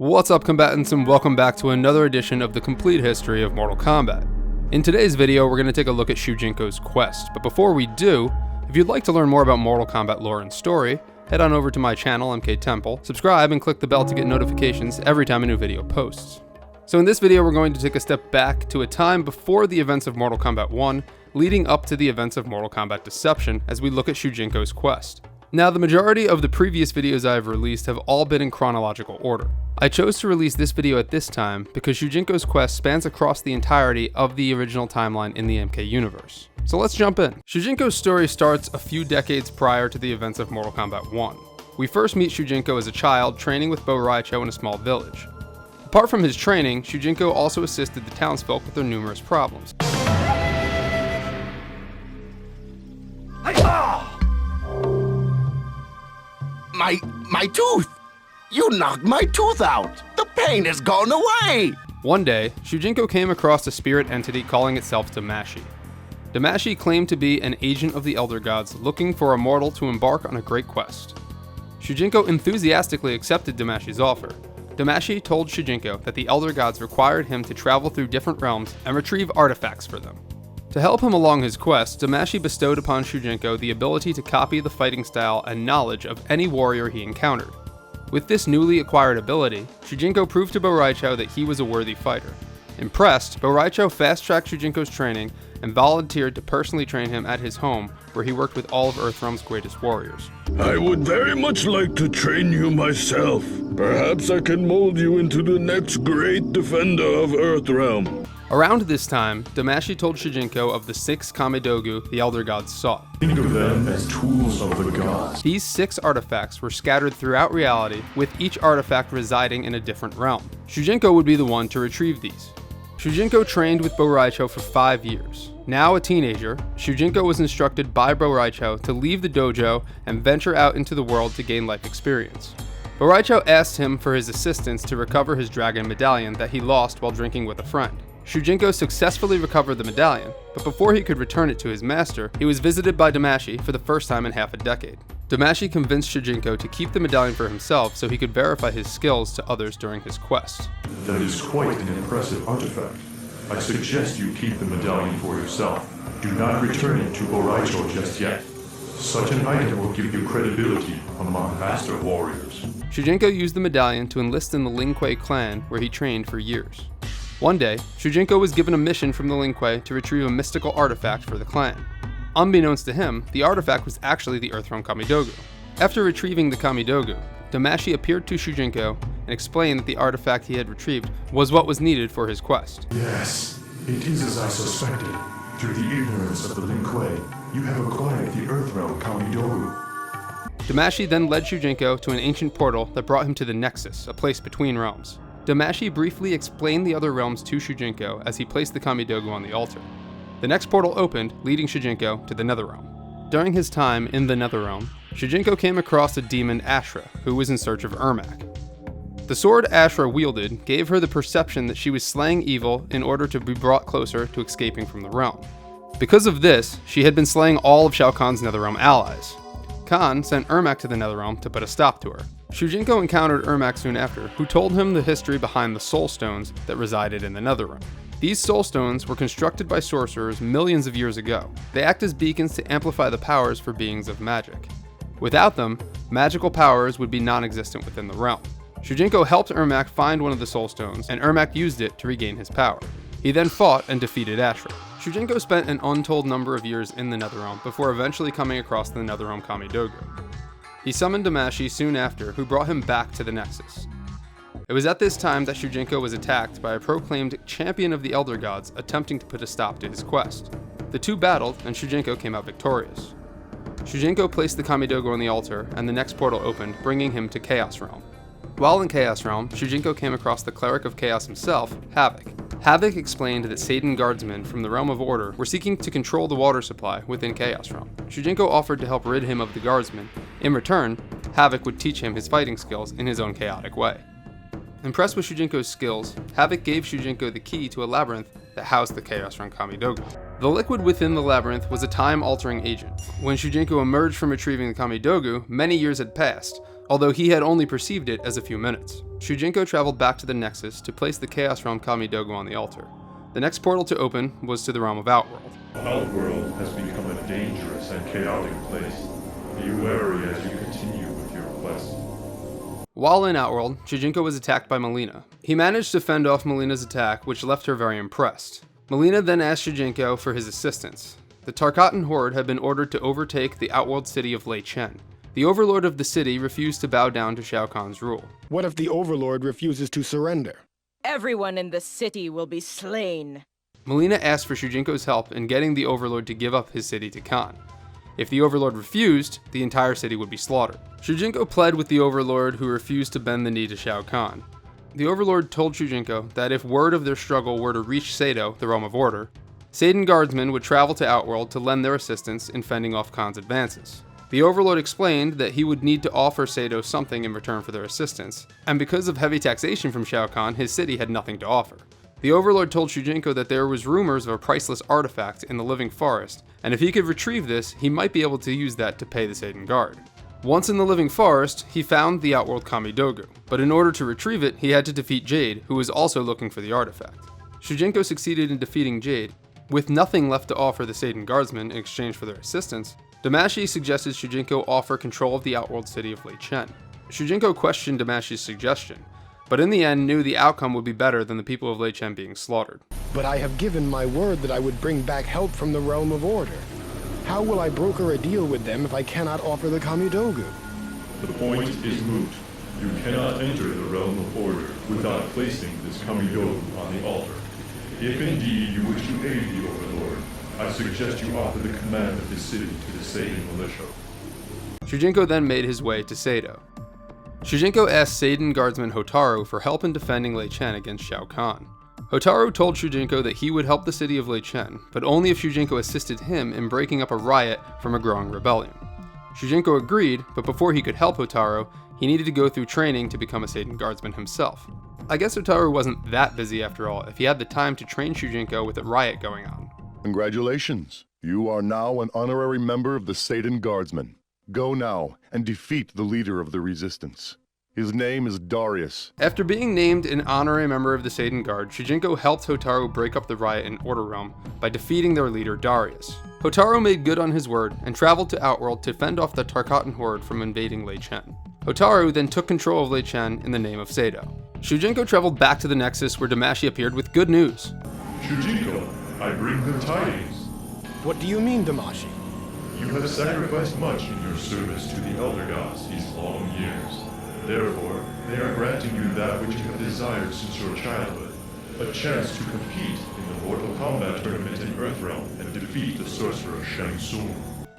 What's up, combatants, and welcome back to another edition of the complete history of Mortal Kombat. In today's video, we're going to take a look at Shujinko's quest, but before we do, if you'd like to learn more about Mortal Kombat lore and story, head on over to my channel, MK Temple, subscribe, and click the bell to get notifications every time a new video posts. So in this video, we're going to take a step back to a time before the events of Mortal Kombat 1, leading up to the events of Mortal Kombat Deception as we look at Shujinko's quest. Now, the majority of the previous videos I have released have all been in chronological order. I chose to release this video at this time because Shujinko's quest spans across the entirety of the original timeline in the MK universe. So let's jump in. Shujinko's story starts a few decades prior to the events of Mortal Kombat 1. We first meet Shujinko as a child training with Bo Raicho in a small village. Apart from his training, Shujinko also assisted the townsfolk with their numerous problems. My tooth! You knocked my tooth out! The pain has gone away! One day, Shujinko came across a spirit entity calling itself Damashi. Damashi claimed to be an agent of the Elder Gods looking for a mortal to embark on a great quest. Shujinko enthusiastically accepted Damashi's offer. Damashi told Shujinko that the Elder Gods required him to travel through different realms and retrieve artifacts for them. To help him along his quest, Damashi bestowed upon Shujinko the ability to copy the fighting style and knowledge of any warrior he encountered. With this newly acquired ability, Shujinko proved to Bo Raicho that he was a worthy fighter. Impressed, Bo Raicho fast-tracked Shujinko's training and volunteered to personally train him at his home, where he worked with all of Earthrealm's greatest warriors. I would very much like to train you myself. Perhaps I can mold you into the next great defender of Earthrealm. Around this time, Damashi told Shujinko of the 6 Kamidogu the Elder Gods sought. Think of them as tools of the gods. These 6 artifacts were scattered throughout reality, with each artifact residing in a different realm. Shujinko would be the one to retrieve these. Shujinko trained with Bo Raicho for 5 years. Now a teenager, Shujinko was instructed by Bo Raicho to leave the dojo and venture out into the world to gain life experience. Bo Raicho asked him for his assistance to recover his dragon medallion that he lost while drinking with a friend. Shujinko successfully recovered the medallion, but before he could return it to his master, he was visited by Damashi for the first time in half a decade. Damashi convinced Shujinko to keep the medallion for himself so he could verify his skills to others during his quest. That is quite an impressive artifact. I suggest you keep the medallion for yourself. Do not return it to Bo Raicho just yet. Such an item will give you credibility among master warriors. Shujinko used the medallion to enlist in the Lin Kuei clan, where he trained for years. One day, Shujinko was given a mission from the Lin Kuei to retrieve a mystical artifact for the clan. Unbeknownst to him, the artifact was actually the Earthrealm Kamidogu. After retrieving the Kamidogu, Damashi appeared to Shujinko and explained that the artifact he had retrieved was what was needed for his quest. Yes, it is as I suspected. Through the ignorance of the Lin Kuei, you have acquired the Earthrealm Kamidogu. Damashi then led Shujinko to an ancient portal that brought him to the Nexus, a place between realms. Damashi briefly explained the other realms to Shujinko as he placed the Kamidogu on the altar. The next portal opened, leading Shujinko to the Netherrealm. During his time in the Netherrealm, Shujinko came across a demon Ashra, who was in search of Ermac. The sword Ashra wielded gave her the perception that she was slaying evil in order to be brought closer to escaping from the realm. Because of this, she had been slaying all of Shao Kahn's Netherrealm allies. Khan sent Ermac to the Netherrealm to put a stop to her. Shujinko encountered Ermac soon after, who told him the history behind the Soul Stones that resided in the Netherrealm. These Soul Stones were constructed by sorcerers millions of years ago. They act as beacons to amplify the powers for beings of magic. Without them, magical powers would be non-existent within the realm. Shujinko helped Ermac find one of the Soul Stones, and Ermac used it to regain his power. He then fought and defeated Ashra. Shujinko spent an untold number of years in the Netherrealm before eventually coming across the Netherrealm Kamidogu. He summoned Damashi soon after, who brought him back to the Nexus. It was at this time that Shujinko was attacked by a proclaimed champion of the Elder Gods attempting to put a stop to his quest. The two battled, and Shujinko came out victorious. Shujinko placed the Kamidogu on the altar, and the next portal opened, bringing him to Chaosrealm. While in Chaosrealm, Shujinko came across the Cleric of Chaos himself, Havoc. Havoc explained that Seido guardsmen from the Realm of Order were seeking to control the water supply within Chaosrealm. Shujinko offered to help rid him of the guardsmen. In return, Havoc would teach him his fighting skills in his own chaotic way. Impressed with Shujinko's skills, Havoc gave Shujinko the key to a labyrinth that housed the Chaosrealm Kamidogu. The liquid within the labyrinth was a time-altering agent. When Shujinko emerged from retrieving the Kamidogu, many years had passed. although he had only perceived it as a few minutes. Shujinko traveled back to the Nexus to place the Chaosrealm Kamidogu on the altar. The next portal to open was to the realm of Outworld. Outworld has become a dangerous and chaotic place. Be wary as you continue with your quest. While in Outworld, Shujinko was attacked by Melina. He managed to fend off Melina's attack, which left her very impressed. Melina then asked Shujinko for his assistance. The Tarkatan Horde had been ordered to overtake the Outworld city of Lei Chen. The overlord of the city refused to bow down to Shao Kahn's rule. What if the overlord refuses to surrender? Everyone in the city will be slain. Melina asked for Shujinko's help in getting the overlord to give up his city to Khan. If the overlord refused, the entire city would be slaughtered. Shujinko pled with the overlord, who refused to bend the knee to Shao Kahn. The overlord told Shujinko that if word of their struggle were to reach Seido, the realm of order, Seidan guardsmen would travel to Outworld to lend their assistance in fending off Khan's advances. The overlord explained that he would need to offer Seido something in return for their assistance, and because of heavy taxation from Shao Kahn, his city had nothing to offer. The overlord told Shujinko that there was rumors of a priceless artifact in the living forest, and if he could retrieve this, he might be able to use that to pay the Seidan guard. Once in the living forest, he found the Outworld Kamidogu, but in order to retrieve it, he had to defeat Jade, who was also looking for the artifact. Shujinko succeeded in defeating Jade. With nothing left to offer the Seidan guardsmen in exchange for their assistance, Damashi suggested Shujinko offer control of the Outworld city of Lei Chen. Shujinko questioned Damashi's suggestion, but in the end knew the outcome would be better than the people of Lei Chen being slaughtered. But I have given my word that I would bring back help from the realm of order. How will I broker a deal with them if I cannot offer the Kamidogu? The point is moot. You cannot enter the realm of order without placing this Kamidogu on the altar. If indeed you wish to aid the overlord, I suggest you offer the command of the city to the Seidan militia. Shujinko then made his way to Seido. Shujinko asked Seidan guardsman Hotaru for help in defending Lei Chen against Shao Kahn. Hotaru told Shujinko that he would help the city of Lei Chen, but only if Shujinko assisted him in breaking up a riot from a growing rebellion. Shujinko agreed, but before he could help Hotaru, he needed to go through training to become a Seidan guardsman himself. I guess Hotaru wasn't that busy after all, if he had the time to train Shujinko with a riot going on. Congratulations. You are now an honorary member of the Seidan Guardsmen. Go now and defeat the leader of the resistance. His name is Darius. After being named an honorary member of the Seidan Guard, Shujinko helped Hotaru break up the riot in Orderrealm by defeating their leader Darius. Hotaru made good on his word and traveled to Outworld to fend off the Tarkatan Horde from invading Lei Chen. Hotaru then took control of Lei Chen in the name of Seido. Shujinko traveled back to the Nexus where Damashi appeared with good news. Shujinko, I bring good tidings. What do you mean, Damashi? You have sacrificed much in your service to the Elder Gods these long years. Therefore, they are granting you that which you have desired since your childhood, a chance to compete in the Mortal Kombat tournament in Earthrealm and defeat the sorcerer Shang Tsung.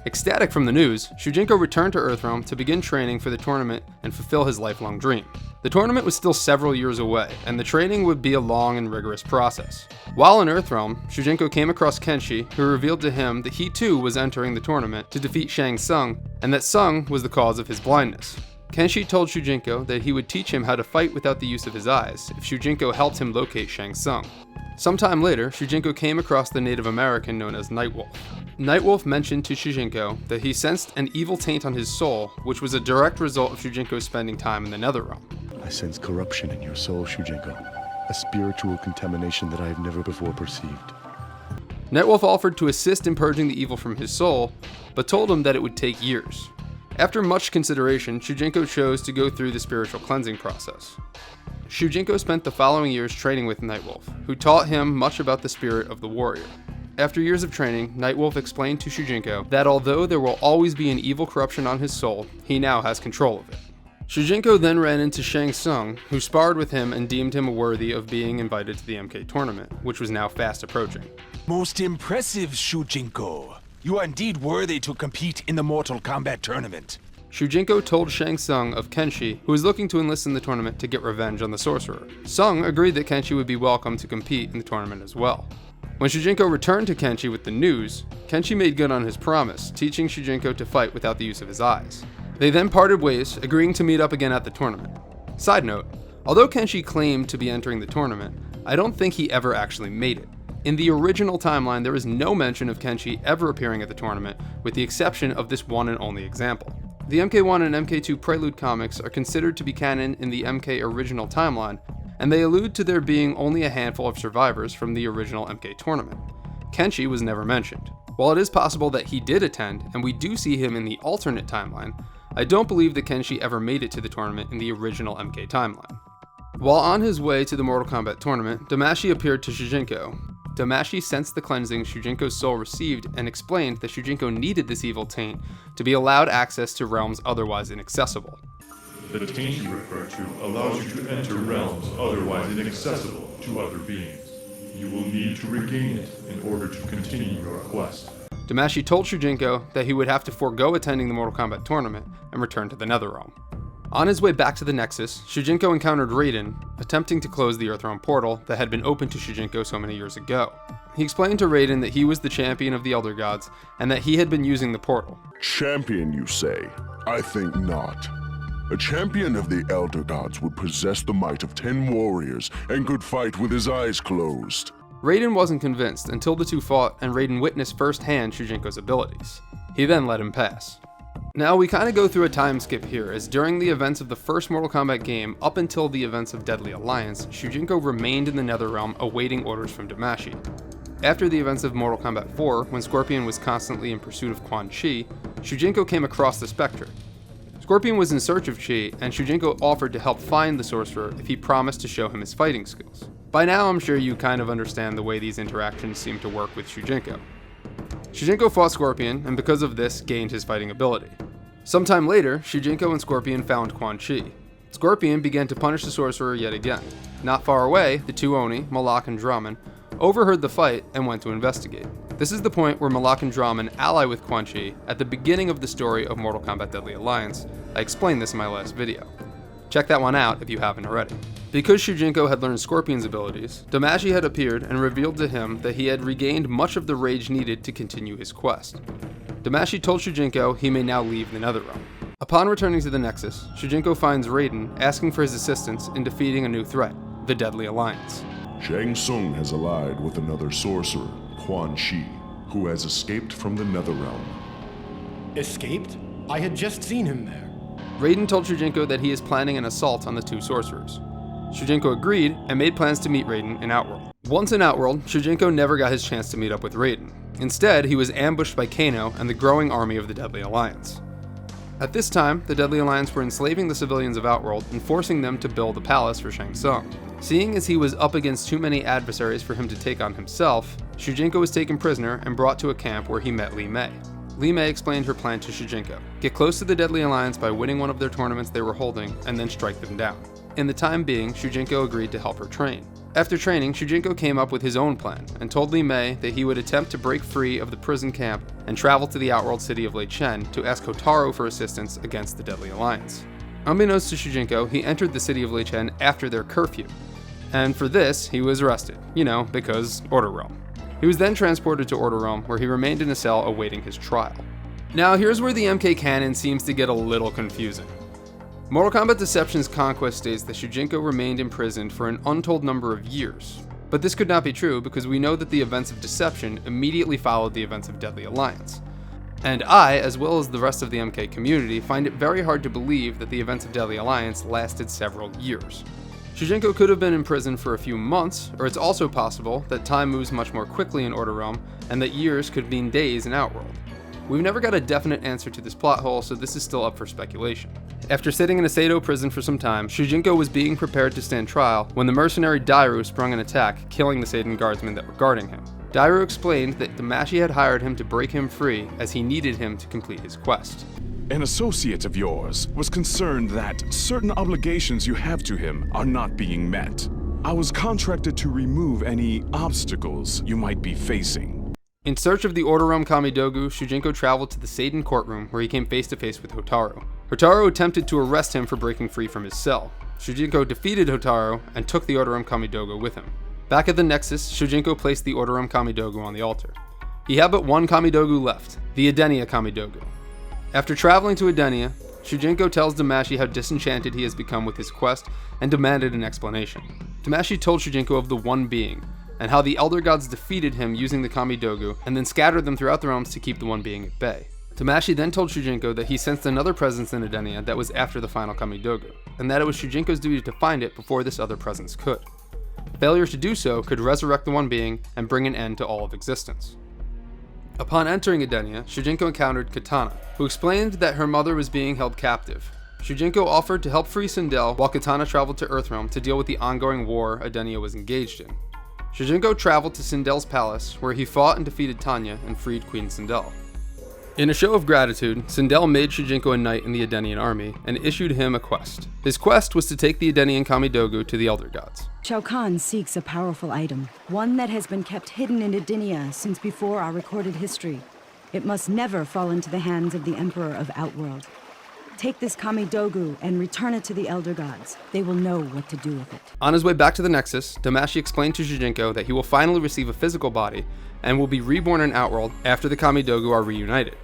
Ecstatic from the news, Shujinko returned to Earthrealm to begin training for the tournament and fulfill his lifelong dream. The tournament was still several years away, and the training would be a long and rigorous process. While in Earthrealm, Shujinko came across Kenshi, who revealed to him that he too was entering the tournament to defeat Shang Tsung, and that Tsung was the cause of his blindness. Kenshi told Shujinko that he would teach him how to fight without the use of his eyes if Shujinko helped him locate Shang Tsung. Sometime later, Shujinko came across the Native American known as Nightwolf. Nightwolf mentioned to Shujinko that he sensed an evil taint on his soul, which was a direct result of Shujinko spending time in the Netherrealm. I sense corruption in your soul, Shujinko. A spiritual contamination that I have never before perceived. Nightwolf offered to assist in purging the evil from his soul, but told him that it would take years. After much consideration, Shujinko chose to go through the spiritual cleansing process. Shujinko spent the following years training with Nightwolf, who taught him much about the spirit of the warrior. After years of training, Nightwolf explained to Shujinko that although there will always be an evil corruption on his soul, he now has control of it. Shujinko then ran into Shang Tsung, who sparred with him and deemed him worthy of being invited to the MK tournament, which was now fast approaching. Most impressive, Shujinko. You are indeed worthy to compete in the Mortal Kombat tournament. Shujinko told Shang Tsung of Kenshi, who was looking to enlist in the tournament to get revenge on the sorcerer. Tsung agreed that Kenshi would be welcome to compete in the tournament as well. When Shujinko returned to Kenshi with the news, Kenshi made good on his promise, teaching Shujinko to fight without the use of his eyes. They then parted ways, agreeing to meet up again at the tournament. Side note, although Kenshi claimed to be entering the tournament, I don't think he ever actually made it. In the original timeline, there is no mention of Kenshi ever appearing at the tournament, with the exception of this one and only example. The MK1 and MK2 Prelude comics are considered to be canon in the MK original timeline, and they allude to there being only a handful of survivors from the original MK tournament. Kenshi was never mentioned. While it is possible that he did attend, and we do see him in the alternate timeline, I don't believe that Kenshi ever made it to the tournament in the original MK timeline. While on his way to the Mortal Kombat tournament, Damashi appeared to Shujinko. Damashi sensed the cleansing Shujinko's soul received and explained that Shujinko needed this evil taint to be allowed access to realms otherwise inaccessible. The taint you refer to allows you to enter realms otherwise inaccessible to other beings. You will need to regain it in order to continue your quest. Damashi told Shujinko that he would have to forego attending the Mortal Kombat tournament and return to the Netherrealm. On his way back to the Nexus, Shujinko encountered Raiden, attempting to close the Earthrealm portal that had been opened to Shujinko so many years ago. He explained to Raiden that he was the champion of the Elder Gods, and that he had been using the portal. Champion, you say? I think not. A champion of the Elder Gods would possess the might of 10 warriors and could fight with his eyes closed. Raiden wasn't convinced until the two fought and Raiden witnessed firsthand Shujinko's abilities. He then let him pass. Now we kinda go through a time skip here, as during the events of the first Mortal Kombat game up until the events of Deadly Alliance, Shujinko remained in the Netherrealm awaiting orders from Damashi. After the events of Mortal Kombat 4, when Scorpion was constantly in pursuit of Quan Chi, Shujinko came across the Spectre. Scorpion was in search of Chi, and Shujinko offered to help find the sorcerer if he promised to show him his fighting skills. By now I'm sure you kind of understand the way these interactions seem to work with Shujinko. Shujinko fought Scorpion, and because of this, gained his fighting ability. Sometime later, Shujinko and Scorpion found Quan Chi. Scorpion began to punish the sorcerer yet again. Not far away, the two Oni, Malak and Draman, overheard the fight and went to investigate. This is the point where Malak and Draman ally with Quan Chi at the beginning of the story of Mortal Kombat Deadly Alliance. I explained this in my last video. Check that one out if you haven't already. Because Shujinko had learned Scorpion's abilities, Damashi had appeared and revealed to him that he had regained much of the rage needed to continue his quest. Damashi told Shujinko he may now leave the Netherrealm. Upon returning to the Nexus, Shujinko finds Raiden asking for his assistance in defeating a new threat, the Deadly Alliance. Shang Tsung has allied with another sorcerer, Quan Chi, who has escaped from the Netherrealm. Escaped? I had just seen him there. Raiden told Shujinko that he is planning an assault on the two sorcerers. Shujinko agreed and made plans to meet Raiden in Outworld. Once in Outworld, Shujinko never got his chance to meet up with Raiden. Instead, he was ambushed by Kano and the growing army of the Deadly Alliance. At this time, the Deadly Alliance were enslaving the civilians of Outworld and forcing them to build a palace for Shang Tsung. Seeing as he was up against too many adversaries for him to take on himself, Shujinko was taken prisoner and brought to a camp where he met Lin Kuei. Lin Kuei explained her plan to Shujinko: get close to the Deadly Alliance by winning one of their tournaments they were holding, and then strike them down. In the time being, Shujinko agreed to help her train. After training, Shujinko came up with his own plan, and told Lin Kuei that he would attempt to break free of the prison camp and travel to the Outworld city of Lei Chen to ask Hotaru for assistance against the Deadly Alliance. Unbeknownst to Shujinko, he entered the city of Lei Chen after their curfew, and for this, he was arrested, because Orderrealm. He was then transported to Orderrealm, where he remained in a cell awaiting his trial. Now here's where the MK canon seems to get a little confusing. Mortal Kombat Deception's conquest states that Shujinko remained imprisoned for an untold number of years. But this could not be true because we know that the events of Deception immediately followed the events of Deadly Alliance. And I, as well as the rest of the MK community, find it very hard to believe that the events of Deadly Alliance lasted several years. Shujinko could have been imprisoned for a few months, or it's also possible that time moves much more quickly in Orderrealm, and that years could mean days in Outworld. We've never got a definite answer to this plot hole, so this is still up for speculation. After sitting in a Seido prison for some time, Shujinko was being prepared to stand trial when the mercenary Dairu sprung an attack, killing the Seidan guardsmen that were guarding him. Dairu explained that Damashi had hired him to break him free as he needed him to complete his quest. An associate of yours was concerned that certain obligations you have to him are not being met. I was contracted to remove any obstacles you might be facing. In search of the Orderrealm Kamidogu, Shujinko traveled to the Seidan courtroom where he came face to face with Hotaru. Hotaru attempted to arrest him for breaking free from his cell. Shujinko defeated Hotaru and took the Orderrealm Kamidogu with him. Back at the Nexus, Shujinko placed the Orderrealm Kamidogu on the altar. He had but one Kamidogu left, the Edenia Kamidogu. After traveling to Edenia, Shujinko tells Damashi how disenchanted he has become with his quest and demanded an explanation. Damashi told Shujinko of the One Being, and how the Elder Gods defeated him using the Kamidogu and then scattered them throughout the realms to keep the One Being at bay. Damashi then told Shujinko that he sensed another presence in Edenia that was after the final Kamidogu, and that it was Shujinko's duty to find it before this other presence could. Failure to do so could resurrect the one being and bring an end to all of existence. Upon entering Edenia, Shujinko encountered Katana, who explained that her mother was being held captive. Shujinko offered to help free Sindel while Katana traveled to Earthrealm to deal with the ongoing war Edenia was engaged in. Shujinko traveled to Sindel's palace, where he fought and defeated Tanya and freed Queen Sindel. In a show of gratitude, Sindel made Shujinko a knight in the Edenian army and issued him a quest. His quest was to take the Edenian Kamidogu to the Elder Gods. Shao Kahn seeks a powerful item, one that has been kept hidden in Edenia since before our recorded history. It must never fall into the hands of the Emperor of Outworld. Take this Kamidogu and return it to the Elder Gods. They will know what to do with it. On his way back to the Nexus, Damashi explained to Shujinko that he will finally receive a physical body and will be reborn in Outworld after the Kamidogu are reunited.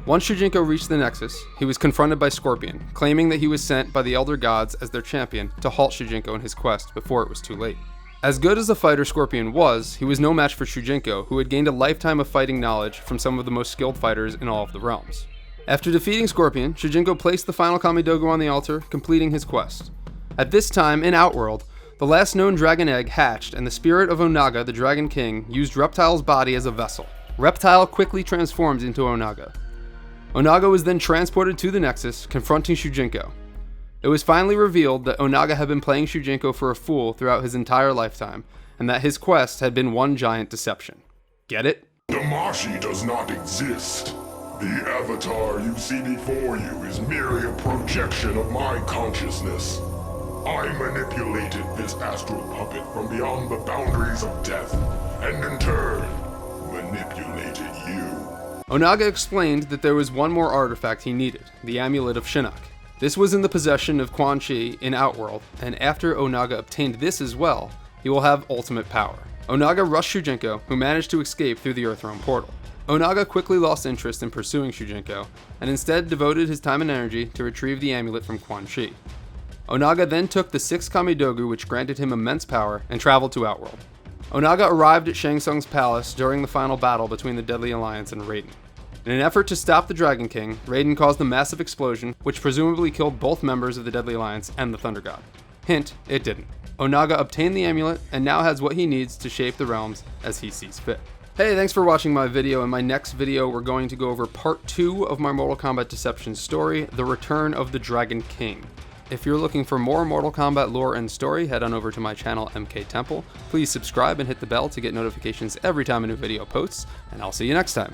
Once Shujinko reached the Nexus, he was confronted by Scorpion, claiming that he was sent by the Elder Gods as their champion to halt Shujinko in his quest before it was too late. As good as a fighter Scorpion was, he was no match for Shujinko, who had gained a lifetime of fighting knowledge from some of the most skilled fighters in all of the realms. After defeating Scorpion, Shujinko placed the final Kamidogu on the altar, completing his quest. At this time, in Outworld, the last known dragon egg hatched, and the spirit of Onaga, the Dragon King, used Reptile's body as a vessel. Reptile quickly transformed into Onaga. Onaga was then transported to the Nexus, confronting Shujinko. It was finally revealed that Onaga had been playing Shujinko for a fool throughout his entire lifetime, and that his quest had been one giant deception. Get it? Damashi does not exist. The avatar you see before you is merely a projection of my consciousness. I manipulated this astral puppet from beyond the boundaries of death, and in turn, manipulated you. Onaga explained that there was one more artifact he needed, the Amulet of Shinnok. This was in the possession of Quan Chi in Outworld, and after Onaga obtained this as well, he will have ultimate power. Onaga rushed Shujinko, who managed to escape through the Earthrealm portal. Onaga quickly lost interest in pursuing Shujinko, and instead devoted his time and energy to retrieve the amulet from Quan Chi. Onaga then took the 6th Kamidogu, which granted him immense power, and traveled to Outworld. Onaga arrived at Shang Tsung's palace during the final battle between the Deadly Alliance and Raiden. In an effort to stop the Dragon King, Raiden caused a massive explosion, which presumably killed both members of the Deadly Alliance and the Thunder God. Hint, it didn't. Onaga obtained the amulet, and now has what he needs to shape the realms as he sees fit. Hey, thanks for watching my video. In my next video, we're going to go over part 2 of my Mortal Kombat Deception story, The Return of the Dragon King. If you're looking for more Mortal Kombat lore and story, head on over to my channel, MK Temple. Please subscribe and hit the bell to get notifications every time a new video posts, and I'll see you next time.